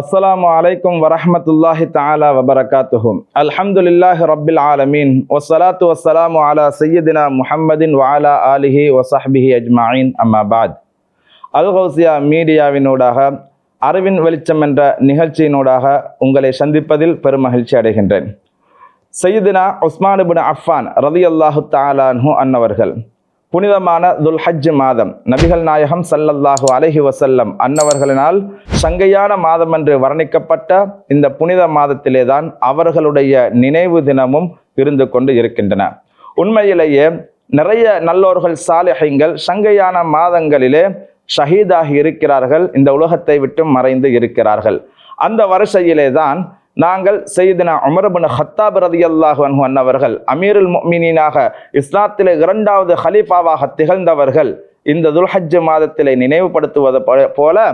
அஸ்ஸலாமு அலைக்கும் வரஹ்மத்துல்லாஹி தஆலா வபரகாத்துஹு. அல்ஹம்துலில்லாஹி ரப்பில் ஆலமீன் வஸ்ஸலாத்து வஸ்ஸலாமு அலா சய்யிதினா முஹம்மதின் வ அலா ஆலிஹி வ ஸஹ்பிஹி அஜ்மஈன். அம்மா பாத். அல் கௌசியா மீடியாவினூடாக அறிவின் வெளிச்சம் என்ற நிகழ்ச்சியினூடாக உங்களை சந்திப்பதில் பெருமகிழ்ச்சி அடைகின்றேன். சய்யிதினா உஸ்மான் இப்னு அஃபான் ரலியல்லாஹு தஆலா அன்ஹு அன்னவர்கள் புனிதமான துல்ஹஜ் மாதம் நபிகள் நாயகம் ஸல்லல்லாஹு அலைஹி வஸல்லம் அன்னவர்களினால் சங்கையான மாதம் என்று வர்ணிக்கப்பட்ட இந்த புனித மாதத்திலே தான் அவர்களுடைய நினைவு தினமும் இருந்து கொண்டு இருக்கின்றன. உண்மையிலேயே நிறைய நல்லோர்கள் சாலிஹீன்கள் சங்கையான மாதங்களிலே ஷஹீதாகி இருக்கிறார்கள், இந்த உலகத்தை விட்டு மறைந்து இருக்கிறார்கள். அந்த வரிசையிலே தான் நாங்கள் சய்யிதுனா உமர் இப்னு ஹத்தாப் ரலியல்லாஹு அன்ஹு அன்னவர்கள் அமீருல் முஃமினீனாக இஸ்லாத்திலே இரண்டாவது ஹலீஃபாவாக திகழ்ந்தவர்கள் இந்த துல்ஹஜ் மாதத்திலே நினைவுபடுத்துவது போல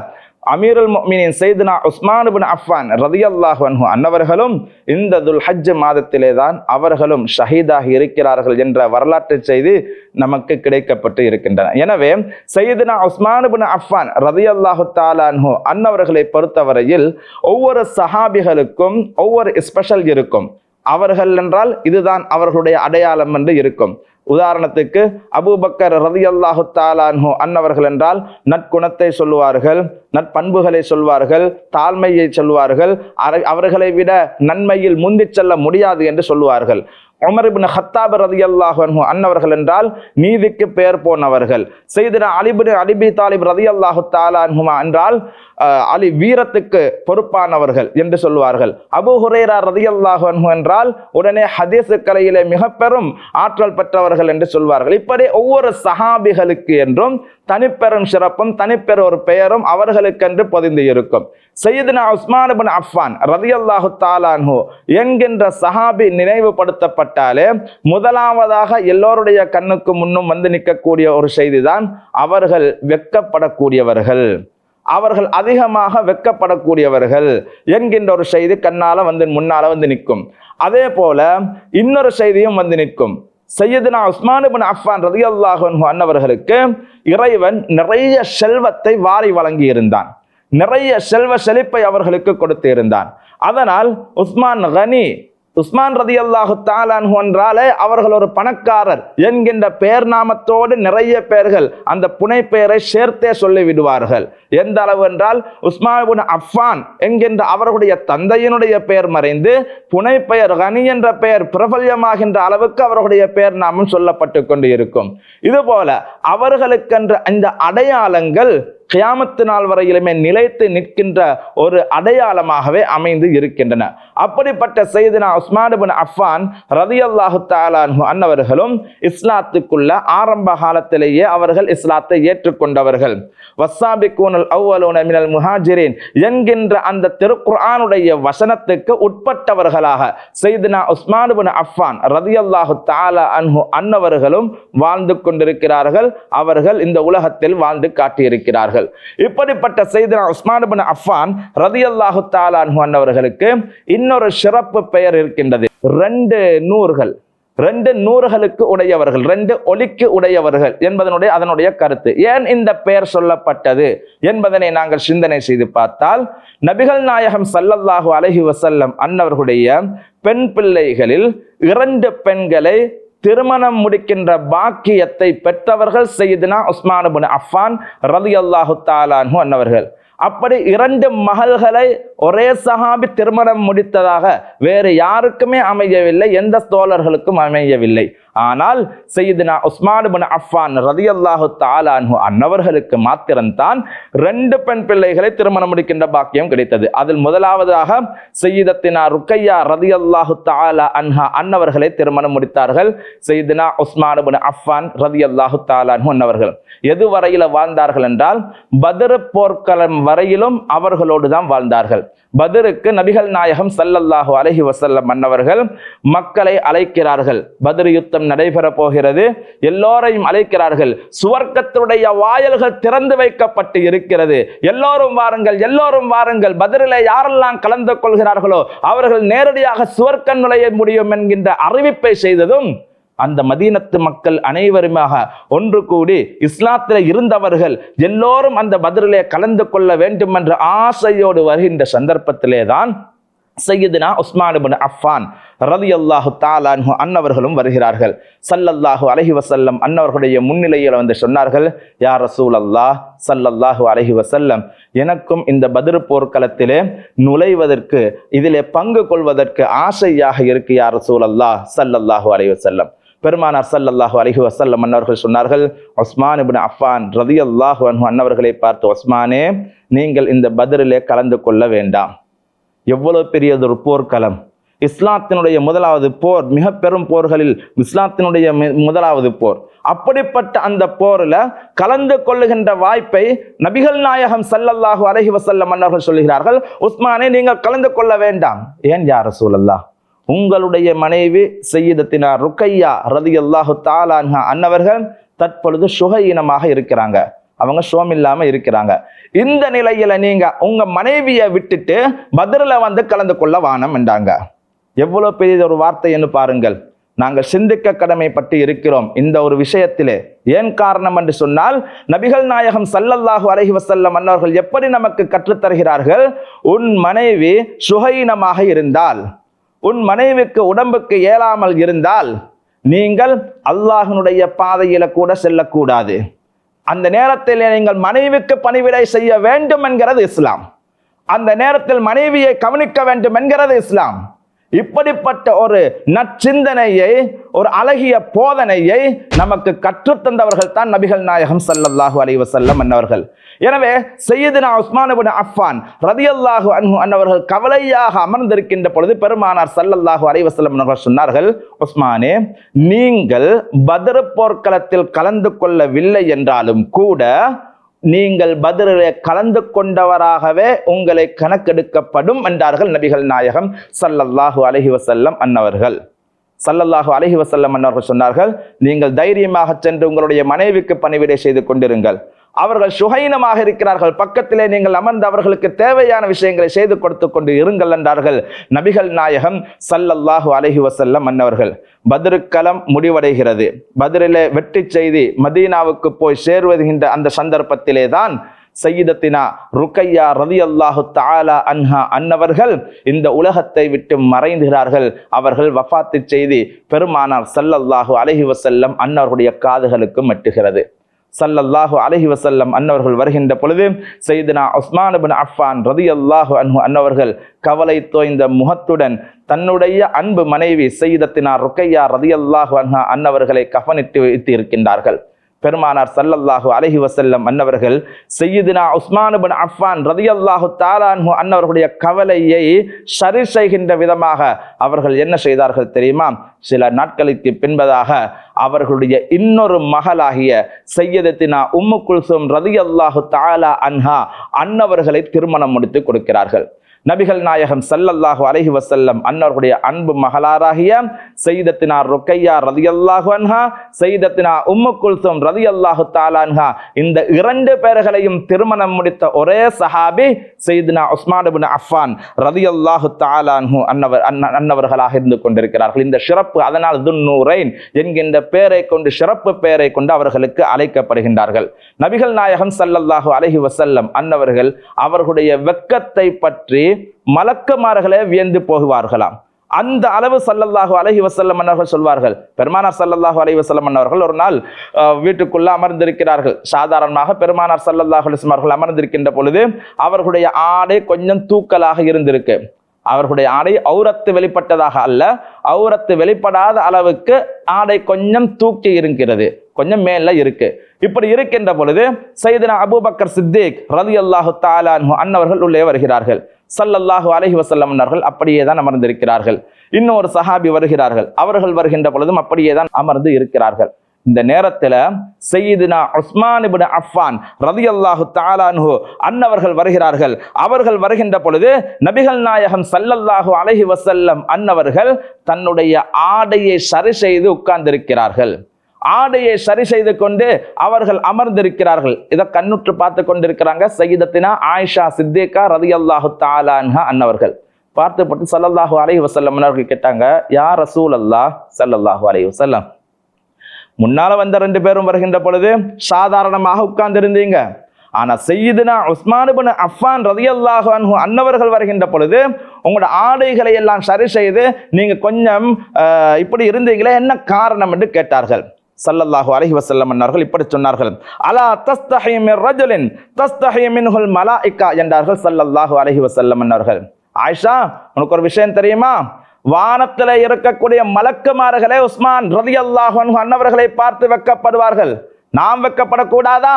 அமீருல் முஃமினீன் சய்யிதுனா உஸ்மான் இப்னு அஃபான் ரலியல்லாஹு அன்ஹு அன்னவர்களும் இந்த துல்ஹஜ் மாதத்திலே தான் அவர்களும் ஷஹீதாகி இருக்கிறார்கள் என்ற வரலாற்று செய்தி நமக்கு கிடைக்கப்பட்டு இருக்கின்றன. எனவே சய்யிதுனா உஸ்மான் இப்னு அஃபான் ரலியல்லாஹு தஆலா அன்ஹு அன்னவர்களை பொறுத்தவரையில் ஒவ்வொரு சஹாபிகளுக்கும் ஒவ்வொரு ஸ்பெஷல் இருக்கும். அவர்கள் என்றால் இதுதான் அவர்களுடைய அடையாளம் என்று இருக்கும். உதாரணத்துக்கு அபூபக்கர் ரலியல்லாஹு தஆலா அன்ஹு அன்னவர்கள் என்றால் நற்குணத்தை சொல்லுவார்கள், நற்பண்புகளை சொல்வார்கள், தாழ்மையை சொல்வார்கள், அவர்களை விட நன்மையில் முந்திச் செல்ல முடியாது என்று சொல்லுவார்கள். உமர் இப்னு ஹத்தாப் ரலியல்லாஹு அன்ஹு அன்னவர்கள் என்றால் நீதிக்கு பெயர் போனவர்கள். சய்யிதுனா அலி இப்னு அபீ தாலிப் ரலியல்லாஹு தஆலா அன்ஹுமா என்றால் அலி வீரத்துக்கு பொறுப்பானவர்கள் என்று சொல்வார்கள். அபூ ஹுரைரா ரலியல்லாஹு அன்ஹு என்றால் உடனே ஹதீஸ் கலையிலே மிக பெரும் ஆற்றல் பெற்றவர்கள் என்று சொல்வார்கள். இப்படி ஒவ்வொரு சஹாபிகளுக்கு என்றும் தனிப்பெரும் சிறப்பும் தனிப்பெரும் ஒரு பெயரும் அவர்களுக்கென்று பொதிந்து இருக்கும். சய்யிதுனா உஸ்மான் இப்னு அஃபான் ரலியல்லாஹு தஆலா அன்ஹு என்கின்ற சஹாபி நினைவுபடுத்தப்பட்டாலே முதலாவதாக எல்லோருடைய கண்ணுக்கு முன்னும் வந்து நிற்கக்கூடிய ஒரு செய்திதான் அவர்கள் வெட்கப்படக்கூடியவர்கள், அவர்கள் அதிகமாக வெட்கப்படக்கூடியவர்கள் என்கின்ற ஒரு செய்தி கண்ணால முன்னால வந்து நிற்கும். அதே போல இன்னொரு செய்தியும் வந்து நிற்கும். சய்யிதுனா உஸ்மான் இப்னு அஃபான் ரலியல்லாஹு அன்ஹு அன்னவர்களுக்கு இறைவன் நிறைய செல்வத்தை வாரி வழங்கி இருந்தான், நிறைய செல்வ செழிப்பை அவர்களுக்கு கொடுத்து இருந்தான். அதனால் உஸ்மான் ரலியல்லாஹு தஆலா அன்ஹு என்றாலே அவர்கள் ஒரு பணக்காரர் என்கின்ற பெயர் நாமத்தோடு நிறைய பேர்கள் அந்த புனை பெயரை சேர்த்தே சொல்லிவிடுவார்கள். எந்த அளவு என்றால் உஸ்மான் இப்னு அஃபான் என்கின்ற அவர்களுடைய தந்தையினுடைய பெயர் மறைந்து புனை பெயர் கனி என்ற பெயர் பிரபல்யமாகின்ற அளவுக்கு அவர்களுடைய பெயர் நாமம் சொல்லப்பட்டு கொண்டு இருக்கும். இதுபோல அவர்களுக்கென்ற இந்த அடையாளங்கள் கியாமத்து நாள் வரையிலுமே நிலைத்து நிற்கின்ற ஒரு அடையாளமாகவே அமைந்து இருக்கின்றன. அப்படிப்பட்ட சய்யிதுனா உஸ்மான் இப்னு அஃபான் ரலியல்லாஹு தஆலா அன்ஹு அன்னவர்களும் இஸ்லாத்துக்குள்ள ஆரம்ப காலத்திலேயே அவர்கள் இஸ்லாத்தை ஏற்றுக்கொண்டவர்கள். வஸ்ஸாபிகூனல் அவ்வலூன மினல் முஹாஜிரின் என்கின்ற அந்த திருக்குர்ஆனுடைய வசனத்துக்கு உட்பட்டவர்களாக சய்யிதுனா உஸ்மான் இப்னு அஃபான் ரலியல்லாஹு தஆலா அன்ஹு அன்னவர்களும் வாழ்ந்து கொண்டிருக்கிறார்கள். அவர்கள் இந்த உலகத்தில் வாழ்ந்து காட்டியிருக்கிறார்கள். இப்படிப்பட்ட சய்யிதுனா உஸ்மான் இப்னு அஃபான் ரலியல்லாஹு தஆலா அன்ஹு அன்னவர்களுக்கு இன்னொரு சிறப்பு பெயர் இருக்கின்றது. ரெண்டு நூறுகளுக்கு உடையவர்கள், ரெண்டு ஒளிக்கு உடையவர்கள் என்பதனுடைய அதனுடைய கருத்து. ஏன் இந்த பெயர் சொல்லப்பட்டது என்பதனை நாங்கள் சிந்தனை செய்து பார்த்தால் நபிகள் நாயகம் ஸல்லல்லாஹு அலைஹி வஸல்லம் அன்னவர்களுடைய பெண் பிள்ளைகளில் 2 பெண்களை திருமணம் முடிக்கின்ற பாக்கியத்தை பெற்றவர்கள் சய்யிதுனா உஸ்மான் இப்னு அஃபான் ரலியல்லாஹு தஆலா அன்ஹு அன்னவர்கள். அப்படி 2 மகள்களை ஒரே சஹாபி திருமணம் முடித்ததாக வேறு யாருக்குமே அமையவில்லை, எந்த தோழர்களுக்கும் அமையவில்லை. ஆனால் சய்யிதுனா உஸ்மான் இப்னு அஃபான் ரலியல்லாஹு தஆலா அன்ஹு அன்னவர்களுக்கு மாத்திரம்தான் 2 பெண் பிள்ளைகளை திருமணம் முடிக்கின்ற பாக்கியம் கிடைத்தது. அதில் முதலாவதாக சய்யிதத்தினா ருக்கையா ரலியல்லாஹு தஆலா அன்ஹா அன்னவர்களை திருமணம் முடித்தார்கள் சய்யிதுனா உஸ்மான் இப்னு அஃபான் ரலியல்லாஹு தஆலா அன்ஹு அன்னவர்கள். எது வரையில வாழ்ந்தார்கள் என்றால் பத்ர் போர்க்களம் வரையிலும் அவர்களோடு தான் வாழ்ந்தார்கள். பத்ருக்கு நபிகள் நாயகம் ஸல்லல்லாஹு அலைஹி வஸல்லம் அன்னவர்கள் மக்களை அழைக்கிறார்கள். பத்ர் யுத்தம் நடைபெற போகிறது, எல்லோரையும் அழைக்கிறார்கள். சுவர்க்கத்துடைய வாயல்கள் திறந்து வைக்கப்பட்டு இருக்கிறது, எல்லோரும் வாருங்கள், எல்லோரும் வாருங்கள். பத்ரிலே யாரெல்லாம் கலந்து கொள்கிறார்களோ அவர்கள் நேரடியாக சுவர்க்கம் நுழைய முடியும் என்கின்ற அறிவிப்பை செய்ததும் அந்த மதீனத்து மக்கள் அனைவருமாக ஒன்று கூடி இஸ்லாத்தில் இருந்தவர்கள் எல்லோரும் அந்த பத்ரிலே கலந்து கொள்ள வேண்டும் என்ற ஆசையோடு வருகின்ற சந்தர்ப்பத்திலே தான் சையதுனா உஸ்மான் இப்னு அஃபான் ரலியல்லாஹு தஆலா அன்ஹு அன்னவர்களும் வருகிறார்கள். ஸல்லல்லாஹு அலைஹி வஸல்லம் அன்னவர்களுடைய முன்னிலையில் வந்து சொன்னார்கள், யா ரசூலல்லாஹ் ஸல்லல்லாஹு அலைஹி வஸல்லம், எனக்கும் இந்த பத்ர் போர்க்களத்திலே நுழைவதற்கு, இதிலே பங்கு கொள்வதற்கு ஆசையாக இருக்கு யா ரசூலல்லாஹ் ஸல்லல்லாஹு அலைஹி வஸல்லம். பெருமானார் ஸல்லல்லாஹு அலைஹி வஸல்லம் அன்னவர்கள் சொன்னார்கள், உஸ்மான் இப்னு அஃபான் ரலியல்லாஹு அன்ஹு அன்னவர்களை பார்த்து, உஸ்மானே, நீங்கள் இந்த பத்ரிலே கலந்து கொள்ள வேண்டாம். எவ்வளவு பெரியதொரு போர்க்களம்! இஸ்லாத்தினுடைய முதலாவது போர், மிக பெரும் போர்களில் இஸ்லாத்தினுடைய முதலாவது போர். அப்படிப்பட்ட அந்த போரில் கலந்து கொள்ளுகின்ற வாய்ப்பை நபிகள் நாயகம் ஸல்லல்லாஹு அலைஹி வஸல்லம் அன்னவர்கள் சொல்கிறார்கள், உஸ்மானே, நீங்கள் கலந்து கொள்ள வேண்டாம். ஏன் யா ரசூலல்லாஹ்? உங்களுடைய மனைவி சையதத்தினா ருக்கையா ரலியல்லாஹு தஆலா அன்ஹா அன்னவர்கள் தற்பொழுது சுகஈனமாக இருக்கிறாங்க, அவங்க சோமில்லாம இருக்கிறாங்க. இந்த நிலையில நீங்க உங்க மனைவியை விட்டுட்டு பத்ரில வந்து கலந்து கொள்ள வானம் என்றாங்க. எவ்வளவு பெரிய ஒரு வார்த்தை என்று பாருங்கள். நாங்கள் சிந்திக்க கடமைப்பட்டு இருக்கிறோம் இந்த ஒரு விஷயத்திலே. ஏன் காரணம் என்று சொன்னால், நபிகள் நாயகம் ஸல்லல்லாஹு அலைஹி வஸல்லம் அன்னவர்கள் எப்படி நமக்கு கற்றுத்தருகிறார்கள், உன் மனைவி சுகஈனமாக இருந்தால், உன் மனைவிக்கு உடம்புக்கு இயலாமல் இருந்தால், நீங்கள் அல்லாஹ்வினுடைய பாதையில கூட செல்லக்கூடாது. அந்த நேரத்தில் நீங்கள் மனைவிக்கு பணிவிடை செய்ய வேண்டும் என்கிறது இஸ்லாம். அந்த நேரத்தில் மனைவியை கவனிக்க வேண்டும் என்கிறது இஸ்லாம். இப்படிப்பட்ட ஒரு நற்சிந்தனையை, ஒரு அழகிய போதனையை நமக்கு கற்றுத்தந்தவர்கள் தான் நபிகள் நாயகம் ஸல்லல்லாஹு அலைஹி வஸல்லம் அன்னவர்கள். எனவே சையதுனா உஸ்மான் இப்னு அஃபான் ரலியல்லாஹு அன்ஹு அன்னவர்கள் கவலையாக அமர்ந்திருக்கின்ற பொழுது பெருமானார் ஸல்லல்லாஹு அலைஹி வஸல்லம் அவர்கள் சொன்னார்கள், உஸ்மானே, நீங்கள் பத்ர் போர்க்களத்தில் கலந்து கொள்ளவில்லை என்றாலும் கூட நீங்கள் பத்ரிலே கலந்து கொண்டவராகவே உங்களை கணக்கெடுக்கப்படும் என்றார்கள் நபிகள் நாயகம் ஸல்லல்லாஹு அலைஹி வஸல்லம் அன்னவர்கள். ஸல்லல்லாஹு அலைஹி வஸல்லம் அன்னவர்கள் சொன்னார்கள், நீங்கள் தைரியமாக சென்று உங்களுடைய மனைவிக்கு பணிவிடை செய்து கொண்டிருங்கள். அவர்கள் சுகைனமாக இருக்கிறார்கள், பக்கத்திலே நீங்கள் அமர்ந்து அவர்களுக்கு தேவையான விஷயங்களை செய்து கொடுத்து கொண்டு இருங்கள் என்றார்கள் நபிகள் நாயகம் ஸல்லல்லாஹு அலைஹி வஸல்லம் அன்னவர்கள். பத்ருக்களம் முடிவடைகிறது. பத்ரிலே வெற்றி செய்தி மதீனாவுக்கு போய் சேருவதுகின்ற அந்த சந்தர்ப்பத்திலே தான் சையதத்தினா ருக்கையா ரலியல்லாஹு தஆலா அன்ஹா அன்னவர்கள் இந்த உலகத்தை விட்டு மறைந்துகிறார்கள். அவர்கள் வஃபாத்து செய்தி பெருமானார் ஸல்லல்லாஹு அலைஹி வஸல்லம் அன்னவர்களுடைய காதுகளுக்கு எட்டுகிறது. ஸல்லல்லாஹு அலைஹி வஸல்லம் அன்னவர்கள் வருகின்ற பொழுது சையதுனா உஸ்மான் இப்னு அஃபான் ரலியல்லாஹு அன்ஹு அன்னவர்கள் கவலை தோய்ந்த முகத்துடன் தன்னுடைய அன்பு மனைவி சையதத்தினா ருக்கையா ரலியல்லாஹு அன்ஹா அன்னவர்களை கஃனிட்டு வைத்து இருக்கின்றார்கள். பெருமானார் ஸல்லல்லாஹு அலைஹி வஸல்லம் அன்னவர்கள் சையதுனா உஸ்மான் இப்னு அஃபான் ரலியல்லாஹு தஆலா அன்ஹு அன்னவர்களுடைய கவலையை சரி செய்கின்ற விதமாக அவர்கள் என்ன செய்தார்கள் தெரியுமா? சில நாட்களுக்கு பின்பதாக அவர்களுடைய இன்னொரு மகளாகிய சையதத்தினா உம்மு குல்சூம் ரலியல்லாஹு தஆலா அன்ஹா அன்னவர்களை திருமணம் முடித்து கொடுக்கிறார்கள். நபிகள் நாயகம் ஸல்லல்லாஹு அலைஹி வஸல்லம் அன்னவர்களுடைய அன்பு மகளாராகிய சையதத்தினா ருக்கையா ரலியல்லாஹு அன்ஹா, சையதத்தினா உம்மு குல்சூம் ரலியல்லாஹு தஆலா அன்ஹா, இந்த இரண்டு பேர்களையும் திருமணம் முடித்த ஒரே சஹாபி சையதுனா உஸ்மான் இப்னு அஃபான் ரலியல்லாஹு தஆலா அன்ஹு அன்னவர்களாக இருந்து கொண்டிருக்கிறார்கள். இந்த சிறப்பு அதனால் துன்னூரைன் என்கின்ற பெயரை கொண்டு, சிறப்பு பெயரை கொண்டு அவர்களுக்கு அழைக்கப்படுகின்றார்கள். நபிகள் நாயகம் ஸல்லல்லாஹு அலைஹி வஸல்லம் அன்னவர்கள் அவர்களுடைய வெட்கத்தை பற்றி மலக்குமார்களே வியந்து போகுவார்களாம். அந்த அளவு ஸல்லல்லாஹு அலைஹி வஸல்லம் அன்னவர்கள் சொல்வார்கள். பெருமானார் ஸல்லல்லாஹு அலைஹி வஸல்லம் அன்னவர்கள் ஒரு நாள் வீட்டுக்குள்ள அமர்ந்திருக்கிறார்கள். சாதாரணமாக பெருமானார் ஸல்லல்லாஹு அலைஹி வஸல்லம் அவர்கள் அமர்ந்திருக்கின்ற பொழுது அவர்களுடைய ஆடை கொஞ்சம் தூக்கலாக இருந்திருக்கு. அவர்களுடைய ஆடை ஔரத்து வெளிப்பட்டதாக அல்ல, ஔரத்து வெளிப்படாத அளவுக்கு ஆடை கொஞ்சம் தூக்கி இருக்கிறது, கொஞ்சம் மேல இருக்கு. இப்படி இருக்கின்ற பொழுது சையதுனா அபூபக்கர் சித்திக் ரலியல்லாஹு தஆலா அன்ஹு அன்னவர்கள் உள்ளே வருகிறார்கள். ஸல்லல்லாஹு அலைஹி வஸல்லம் அன்னவர்கள் அப்படியே தான் அமர்ந்திருக்கிறார்கள். இன்னொரு சஹாபி வருகிறார்கள். அவர்கள் வருகின்ற பொழுதும் அப்படியே தான் அமர்ந்து இருக்கிறார்கள். இந்த நேரத்தில் சையதுனா உஸ்மான் இப்னு அஃபான் ரலியல்லாஹு தஆலா அன்ஹு அன்னவர்கள் வருகிறார்கள். அவர்கள் வருகின்ற பொழுது நபிகள் நாயகம் ஸல்லல்லாஹு அலைஹி வஸல்லம் அன்னவர்கள் தன்னுடைய ஆடையை சரி செய்து உட்கார்ந்திருக்கிறார்கள். ஆடையை சரி செய்து கொண்டு அவர்கள் அமர்ந்திருக்கிறார்கள். இதை கண்ணுற்று பார்த்து கொண்டிருக்கிறாங்க சையதத்தினா ஆயிஷா சித்திகா ரலியல்லாஹு தஆலா அன்ஹா அன்னவர்கள். பார்த்துப்பட்டு ஸல்லல்லாஹு அலைஹி வஸல்லம் அவர்கள் கேட்டாங்க, யா ரசூலல்லாஹ் ஸல்லல்லாஹு அலைஹி வஸல்லம், முன்னால வந்த 2 பேரும் வருகின்ற பொழுது சாதாரணமாக உட்கார்ந்து இருந்தீங்க. ஆனா சையதுனா உஸ்மான் இப்னு அஃபான் ரலியல்லாஹு அன்ஹு அன்னவர்கள் வருகின்ற பொழுது உங்களோட ஆடைகளை எல்லாம் சரி செய்து நீங்க கொஞ்சம் இப்படி இருந்தீங்களே, என்ன காரணம் என்று கேட்டார்கள். ஸல்லல்லாஹு அலைஹி வஸல்லம் அன்னார்கள் இப்படி சொன்னார்கள், அலா தஸ்தஹி மின் ரஜுலின் தஸ்தஹி மின்ஹுல் மலாயிகா என்றார்கள் ஸல்லல்லாஹு அலைஹி வஸல்லம் அன்னார்கள். ஆயிஷா, உனக்கு ஒரு விஷயம் தெரியுமா? வானத்தில் இருக்கக்கூடிய மலக்குமார்களே உஸ்மான் ரலியல்லாஹு அன்ஹு அன்னவர்களை பார்த்து வெட்கப்படுவார்கள். நாம் வெட்கப்படக்கூடாதா?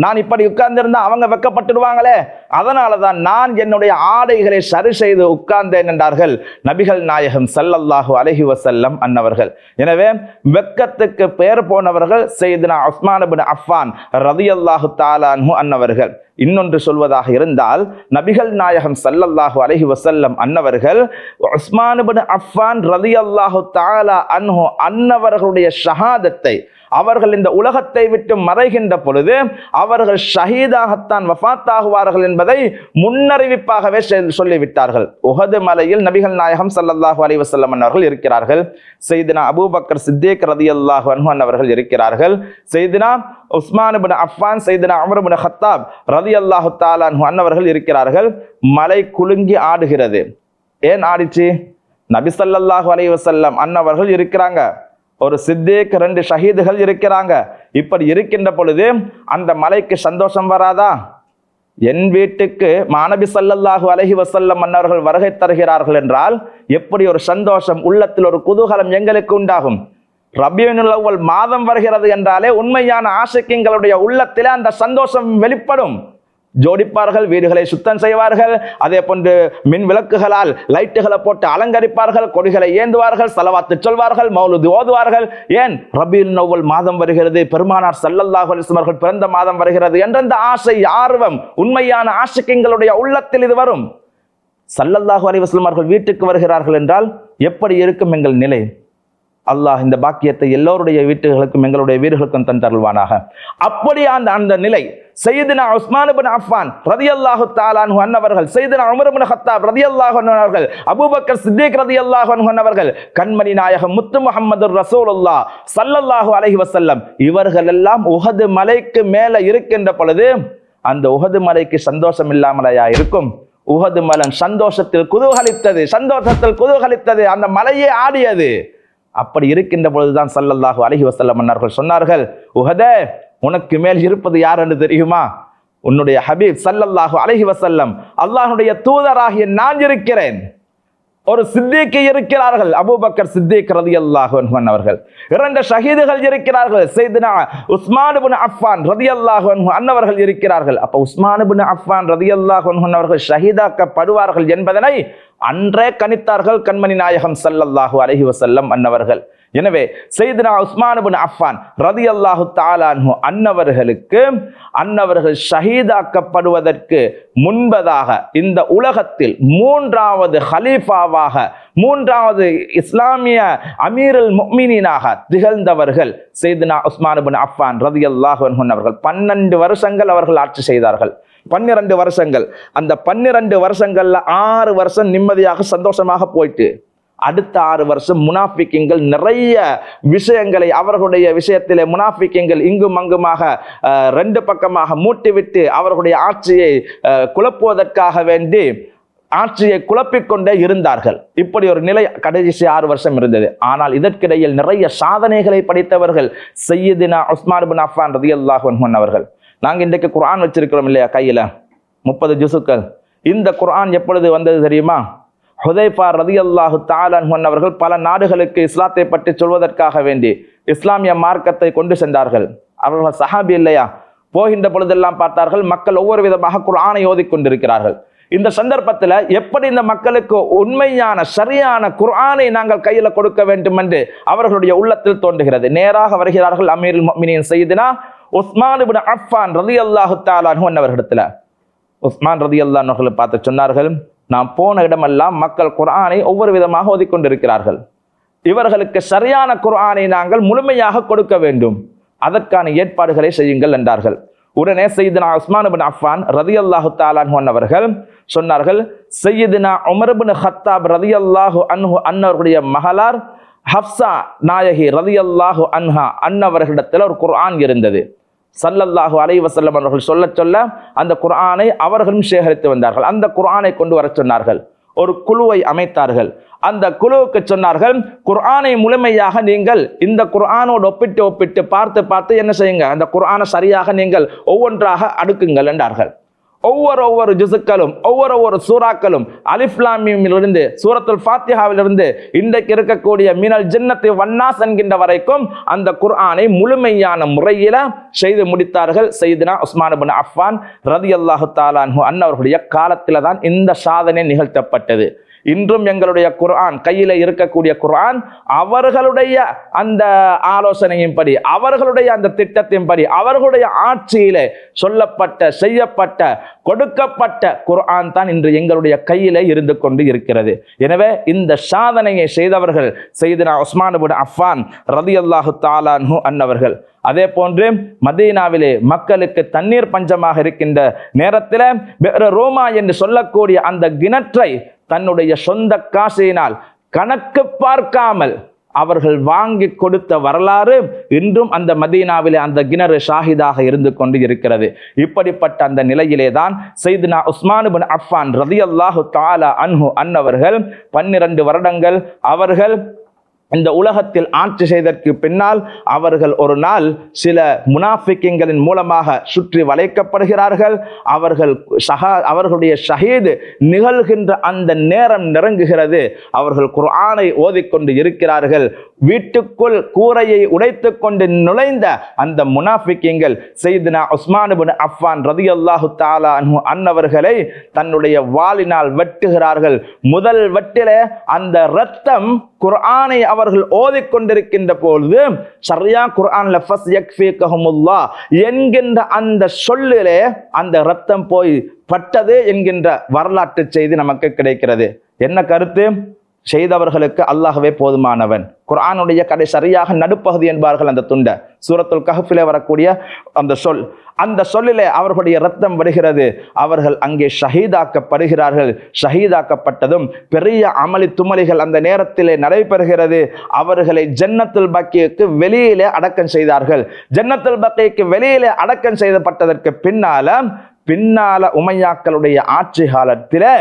நான் இப்படி உட்கார்ந்திருந்தா அவங்க வெட்கப்பட்டுடுவாங்களே, அதனாலதான் நான் என்னுடைய ஆடைகளை சரி செய்து உட்கார்ந்தேன் என்றார்கள் நபிகள் நாயகம் ஸல்லல்லாஹு அலைஹி வஸல்லம் அன்னவர்கள். எனவே வெட்கத்துக்கு பெயர் போனவர்கள் சையதுனா உஸ்மான் இப்னு அஃபான் ரலியல்லாஹு தஆலா அன்ஹு அன்னவர்கள். இன்னொன்று சொல்வதாக இருந்தால் நபிகள் நாயகம் ஸல்லல்லாஹு அலைஹி வஸல்லம் அன்னவர்கள் உஸ்மான் இப்னு அஃபான் ரலியல்லாஹு தஆலா அன்ஹு அன்னவர்களுடைய ஷஹாதத்தை, அவர்கள் இந்த உலகத்தை விட்டு மறைகின்ற பொழுது அவர்கள் ஷஹீதாகத்தான் வஃபாத்தாகுவார்கள் என்பதை முன்னறிவிப்பாகவே சொல்லிவிட்டார்கள். உஹது மலையில் நபிகள் நாயகம் ஸல்லல்லாஹு அலைஹி வஸல்லம் அவர்கள் இருக்கிறார்கள். சையதுனா அபூபக்கர் சித்திக் ரலியல்லாஹு அன்ஹு அவர்கள் இருக்கிறார்கள். சையதுனா உஸ்மான் இப்னு அஃபான், சையதுனா உமர் இப்னு கத்தாப் ரலியல்லாஹு தஆலா அன்ஹு அன்னவர்கள் இருக்கிறார்கள். மலை குலுங்கி ஆடுகிறது. ஏன் ஆடிச்சு? நபி ஸல்லல்லாஹு அலைஹி வஸல்லம் அன்னவர்கள் இருக்கிறாங்க, ஒரு சித்திக், 2 ஷஹீதுகள் இருக்கிறாங்க. இப்படி இருக்கின்ற பொழுது அந்த மலைக்கு சந்தோஷம் வராதா? என் வீட்டுக்கு மாநபி ஸல்லல்லாஹு அலைஹி வஸல்லம் அன்னவர்கள் வருகை தருகிறார்கள் என்றால் எப்படி ஒரு சந்தோஷம், உள்ளத்தில் ஒரு குதூகலம் எங்களுக்கு உண்டாகும். ரபியுல் அவ்வல் மாதம் வருகிறது என்றாலே உண்மையான ஆஷிக்குங்களுடைய உள்ளத்திலே அந்த சந்தோஷம் வெளிப்படும். ஜோடிப்பார்கள், வீடுகளை சுத்தம் செய்வார்கள், அதே போன்று மின் விளக்குகளால் லைட்டுகளை போட்டு அலங்கரிப்பார்கள், கொடிகளை ஏந்துவார்கள், ஸலவாத்து சொல்வார்கள், மௌலூத் ஓதுவார்கள். ஏன்? ரபியுல் அவ்வல் மாதம் வருகிறது, பெருமானார் ஸல்லல்லாஹு அலைஹி வஸல்லம் அவர்கள் பிறந்த மாதம் வருகிறது என்ற அந்த ஆசை, ஆர்வம் உண்மையான ஆஷிக்குங்களுடைய உள்ளத்தில் இது வரும். ஸல்லல்லாஹு அலைஹி வஸல்லம் அவர்கள் வீட்டுக்கு வருகிறார்கள் என்றால் எப்படி இருக்கும் எங்கள் நிலை? அல்லாஹ் இந்த பாக்கியத்தை எல்லோருடைய வீட்டுகளுக்கும் எங்களுடைய வீடுகளுக்கும் தந்தருள்வானாக. அப்படி அந்த நிலை சையதுனா உஸ்மான் இப்னு அஃபான் ரலியல்லாஹு தஆலா அன்ஹு அன்னவர்கள், சையதுனா உமர் இப்னு கத்தாப் ரலியல்லாஹு அன்ஹு அவர்கள், அபூபக்கர் சித்திக் ரலியல்லாஹு அன்ஹு அவர்கள், கண்மணி நாயகம் முத்து முஹம்மதுர் ரசூலுல்லாஹ் ஸல்லல்லாஹு அலைஹி வஸல்லம் இவர்கள் எல்லாம் உஹது மலைக்கு மேலே இருக்கின்ற பொழுது அந்த உஹது மலைக்கு சந்தோஷம் இல்லாமலையா இருக்கும்? உஹது மலை சந்தோஷத்தில் குதூகலித்தது, அந்த மலையே ஆடியது. அப்படி இருக்கின்ற பொழுதுதான் ஸல்லல்லாஹு அலைஹி வஸல்லம் அன்னார்கள் சொன்னார்கள், உஹதே, உனக்கு மேல் இருப்பது யார் என்று தெரியுமா? உன்னுடைய ஹபீப் ஸல்லல்லாஹு அலைஹி வஸல்லம், அல்லாஹ்வுடைய தூதராகிய நான் இருக்கிறேன். ஒரு சித்திக் இருக்கிறார்கள், அபூபக்கர் சித்திக் ரலியல்லாஹு அன்ஹு அவர்கள். 2 ஷஹீதுகள் இருக்கிறார்கள், சையதுனா உஸ்மான் இப்னு அஃபான் ரலியல்லாஹு அன்ஹு அன்னவர்கள் இருக்கிறார்கள். அப்ப உஸ்மான் இப்னு அஃபான் ரலியல்லாஹு அன்ஹு அவர்கள் ஷஹீதாக்கப்படுவார்கள் என்பதனை அன்றே கணித்தார்கள் கண்மணி நாயகம் ஸல்லல்லாஹு அலைஹி வஸல்லம் அன்னவர்கள். எனவே சையதுனா உஸ்மான் இப்னு அஃபான் ரலியல்லாஹு தஆலா அன்ஹு அன்னவர்கள் ஷஹீதாக்கப்படுவதற்கு முன்பதாக இந்த உலகத்தில் 3வது ஹலீஃபாவாக, 3வது இஸ்லாமிய அமீருல் முஃமினீனாக திகழ்ந்தவர்கள் சையதுனா உஸ்மான் இப்னு அஃபான் ரலியல்லாஹு அன்ஹு அவர்கள். 12 வருஷங்கள் அவர்கள் ஆட்சி செய்தார்கள். 12 வருஷங்கள். அந்த 12 வருஷங்கள்ல 6 வருஷம் நிம்மதியாக சந்தோஷமாக போயிட்டு, அடுத்த 6 வருஷம் முனாஃபிக்குகள் நிறைய விஷயங்களை, அவர்களுடைய விஷயத்திலே முனாஃபிக்குகள் இங்கும் அங்குமாக 2 பக்கமாக மூட்டிவிட்டு அவர்களுடைய ஆட்சியை குழப்புவதற்காக வேண்டி ஆட்சியை குழப்பிக்கொண்டே இருந்தார்கள். இப்படி ஒரு நிலை கடைசி 6 வருஷம் இருந்தது. ஆனால் இதற்கிடையில் நிறைய சாதனைகளை படைத்தவர்கள் சையதுனா உஸ்மான் இப்னு அஃபான் ரலியல்லாஹு அன்ஹு அவர்கள். நாங்க இன்றைக்கு குர்ஆன் வச்சிருக்கிறோம் இல்லையா கையில, 30 ஜுசுக்கள். இந்த குர்ஆன் எப்பொழுது வந்தது தெரியுமா? ஹுதைஃபா ரலியல்லாஹு தஆலா அன்ஹு அவர்கள் பல நாடுகளுக்கு இஸ்லாத்தை பற்றி சொல்வதற்காக வேண்டி இஸ்லாமிய மார்க்கத்தை கொண்டு சென்றார்கள். அவர்கள் சஹாபி இல்லையா? போகின்ற பொழுதெல்லாம் பார்த்தார்கள் மக்கள் ஒவ்வொரு விதமாக குர்ஆனை ஓதிக் கொண்டிருக்கிறார்கள். இந்த சந்தர்ப்பத்தில் எப்படி இந்த மக்களுக்கு உண்மையான சரியான குர்ஆனை நாங்கள் கையில கொடுக்க வேண்டும் என்று அவர்களுடைய உள்ளத்தில் தோன்றுகிறது. நேராக வருகிறார்கள் அமீருல் முஃமினீன் சையதுனா உஸ்மான் இப்னு அஃபான் ரலியல்லாஹு தஆலா அன்ஹு அவர்களிடத்துல. உஸ்மான் ரலியல்லாஹு அன்ஹு பார்த்து சொன்னார்கள், நாம் போன இடமெல்லாம் மக்கள் குர்ஆனை ஒவ்வொரு விதமாக ஓதிக்கொண்டிருக்கிறார்கள். இவர்களுக்கு சரியான குர்ஆனை நாங்கள் முழுமையாக கொடுக்க வேண்டும், அதற்கான ஏற்பாடுகளை செய்யுங்கள் என்றார்கள். உடனே சையதுனா உஸ்மான் இப்னு அஃபான் ரலியல்லாஹு தஆலா அன்ஹு அவர்கள் சொன்னார்கள், சையதுனா உமர் இப்னு கத்தாப் ரலியல்லாஹு அன்ஹு அவர்களுடைய மகளார் ஹப்ஸா நாயகி ரலியல்லாஹு அன்ஹா அன்னவர்களிடத்தில் ஒரு குர்ஆன் இருந்தது. ஸல்லல்லாஹு அலைஹி வஸல்லம் அவர்கள் சொல்ல சொல்ல அந்த குர்ஆனை அவர்களும் சேகரித்து வந்தார்கள். அந்த குர்ஆனை கொண்டு வர சொன்னார்கள். ஒரு குழுவை அமைத்தார்கள். அந்த குழுவுக்கு சொன்னார்கள், குர்ஆனை முழுமையாக நீங்கள் இந்த குர்ஆனோடு ஒப்பிட்டு பார்த்து என்ன செய்யுங்க, அந்த குர்ஆனை சரியாக நீங்கள் ஒவ்வொன்றாக அடுக்குங்கள் என்றார்கள். ஒவ்வொரு ஜுசுக்களும் ஒவ்வொரு சூறாக்களும் அலிஃப் லாம் மீமிலிருந்து சூரத்துல் ஃபாத்திஹாவிலிருந்து இன்றைக்கு இருக்கக்கூடிய மினல் ஜன்னத்தி வன்னாஸ் என்கின்ற வரைக்கும் அந்த குர்ஆனை முழுமையான முறையில செய்து முடித்தார்கள். சையதுனா உஸ்மான் இப்னு அஃபான் ரலியல்லாஹு தஆலா அன்ஹு அன்னவர்களுடைய காலத்தில தான் இந்த சாதனை நிகழ்த்தப்பட்டது. இன்றும் எங்களுடைய குர்ஆன் கையில இருக்கக்கூடிய குர்ஆன் அவர்களுடைய அந்த ஆலோசனையின்படி, அவர்களுடைய அந்த திட்டத்தின்படி, அவர்களுடைய ஆட்சியிலே சொல்லப்பட்ட, செய்யப்பட்ட, கொடுக்கப்பட்ட குர்ஆன் தான் இன்று எங்களுடைய கையில இருந்து கொண்டு இருக்கிறது. எனவே இந்த சாதனையை செய்தவர்கள் சையதுனா உஸ்மான் இப்னு அஃபான் ரலியல்லாஹு தஆலா அன்ஹு அன்னவர்கள். அதே போன்று மதீனாவிலே மக்களுக்கு தண்ணீர் பஞ்சமாக இருக்கின்ற நேரத்தில் பி'r ரூமா என்று சொல்லக்கூடிய அந்த கிணற்றை தன்னுடைய சொந்த காசினால் கணக்கு பார்க்காமல் அவர்கள் வாங்கி கொடுத்த வரலாறு இன்றும் அந்த மதீனாவிலே அந்த கிணறு ஷாஹிதாக இருந்து கொண்டு இருக்கிறது. இப்படிப்பட்ட அந்த நிலையிலே தான் சையதுனா உஸ்மான் இப்னு அஃபான் ரலியல்லாஹு தஆலா அன்ஹு அன்னவர்கள் 12 வருடங்கள் அவர்கள் இந்த உலகத்தில் ஆட்சி செய்ததற்கு பின்னால் அவர்கள் ஒரு நாள் சில முனாஃபிக்கின்களின் மூலமாக சுற்றி வளைக்கப்படுகிறார்கள். அவர்களுடைய ஷஹீது நிகழ்கின்ற அந்த நேரம் நெருங்குகிறது. அவர்கள் குர்ஆனை ஓதிக்கொண்டு இருக்கிறார்கள். வீட்டுக்குள் கூரையை உடைத்து கொண்டு நுழைந்த அந்த முனாஃபிக்கின்கள் சையதுனா உஸ்மான் இப்னு அஃபான் ரலியல்லாஹு தஆலா அன்ஹு அன்னவர்களை தன்னுடைய வாளினால் வெட்டுகிறார்கள். முதல் வெட்டிலே அந்த இரத்தம் குர்ஆனை அவர்கள் ஓதிக்கொண்டிருக்கின்ற பொழுது சரியா குர்ஆன்ல ஃபஸ் யக்ஃபீகஹுமுல்லாஹ் என்கின்ற அந்த சொல்லிலே அந்த இரத்தம் போய் பட்டது என்கின்ற வரலாற்று செய்தி நமக்கு கிடைக்கிறது. என்ன கருத்து? செய்தவர்களுக்கு அல்லாஹ்வே போதுமானவன். குர்ஆனுடைய கடை சரியாக நடுப்பகுதி என்பார்கள் அந்த துண்ட. சூரத்துல் கஹ்ஃபிலே வரக்கூடிய அந்த சொல்லிலே அவர்களுடைய இரத்தம் வருகிறது. அவர்கள் அங்கே ஷஹீதாக்கப்படுகிறார்கள். ஷஹீதாக்கப்பட்டதும் பெரிய அமளி துமளிகள் அந்த நேரத்திலே நடைபெறுகிறது. அவர்களை ஜன்னத்துல் பக்கீக்கு வெளியிலே அடக்கம் செய்தார்கள். ஜன்னத்துல் பக்கீக்கு வெளியிலே அடக்கம் செய்யப்பட்டதற்கு பின்னால உமையாக்களுடைய ஆட்சி காலத்திலே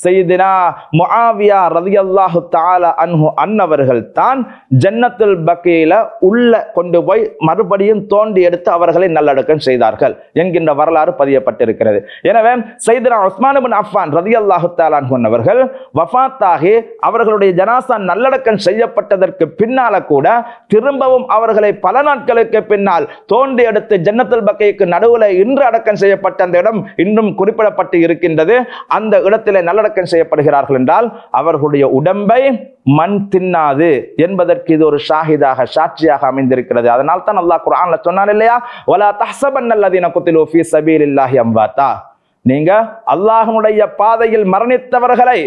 சையதுனா முஆவியா ரலியல்லாஹு தஆலா அன்ஹு அன்னவர்கள் தான் ஜன்னத்துல் பக்கீல உள்ள கொண்டு போய் மறுபடியும் தோண்டி எடுத்து அவர்களை நல்லடக்கம் செய்தார்கள் என்கின்ற வரலாறு பதியப்பட்டிருக்கிறது. எனவே சையதுனா உஸ்மான் இப்னு அஃபான் ரலியல்லாஹு தஆலா அன்ஹு அன்னவர்கள் வஃபாத்தாகி அவர்களுடைய ஜனாசா நல்லடக்கம் செய்யப்பட்டதற்கு பின்னால கூட திரும்பவும் அவர்களை பல நாட்களுக்கு பின்னால் தோண்டி எடுத்து ஜன்னத்துல் பக்கீக்கு நடுவில் இன்று அடக்கம் செய்யப்பட்ட அந்த இடம் இன்னும் குறிப்பிடப்பட்டு இருக்கின்றது. அந்த இடத்திலே நல்லடக்கம் செய்யப்படுகிறார்கள் என்றால் அவர்களுடைய உடம்பை மண் தின்னாது என்பதற்கு இது ஒரு ஷாஹிதாக, சாட்சியாக அமைந்திருக்கிறது. அதனால் தான் அல்லாஹ் குர்ஆன்ல சொன்னான் இல்லையா, வலா தஹ்ஸபன்னல்லதீன குத்திலூ ஃபீ ஸபீலில்லாஹி அம்வாத்தா, நீங்க அல்லாஹ்வுடைய பாதையில் மரணித்தவர்களை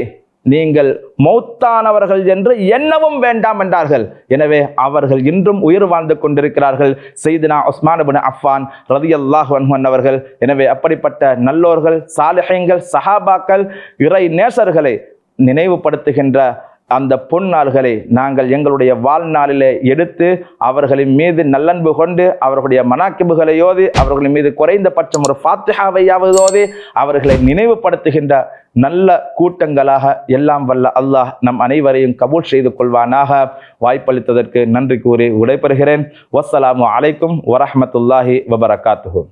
நீங்கள் மௌத்தானவர்கள் என்று எண்ணவும் வேண்டாம் என்றார்கள். எனவே அவர்கள் இன்றும் உயிர் வாழ்ந்து கொண்டிருக்கிறார்கள் சையதுனா உஸ்மான் இப்னு அஃபான் ரலியல்லாஹு அன்ஹு அவர்கள். எனவே அப்படிப்பட்ட நல்லோர்கள், சாலிஹீன்கள், சஹாபாக்கள், இறை நேசர்களை நினைவுபடுத்துகின்ற அந்த பொன்னாள்களை நாங்கள் எங்களுடைய வாழ்நாளிலே எடுத்து அவர்களின் மீது நல்லன்பு கொண்டு அவர்களுடைய மனாக்கிபுகளை ஓதி அவர்களின் மீது குறைந்தபட்சம் ஒரு ஃபாத்திஹாவையாவது ஓதி அவர்களை நினைவுபடுத்துகின்ற நல்ல கூட்டங்களாக எல்லாம் வல்ல அல்லாஹ் நம் அனைவரையும் கபூல் செய்து கொள்வானாக. வாய்ப்பளித்ததற்கு நன்றி கூறி விடைபெறுகிறேன். வஸ்ஸலாமு அலைக்கும் வரஹ்மத்துல்லாஹி வபரகாத்துஹு.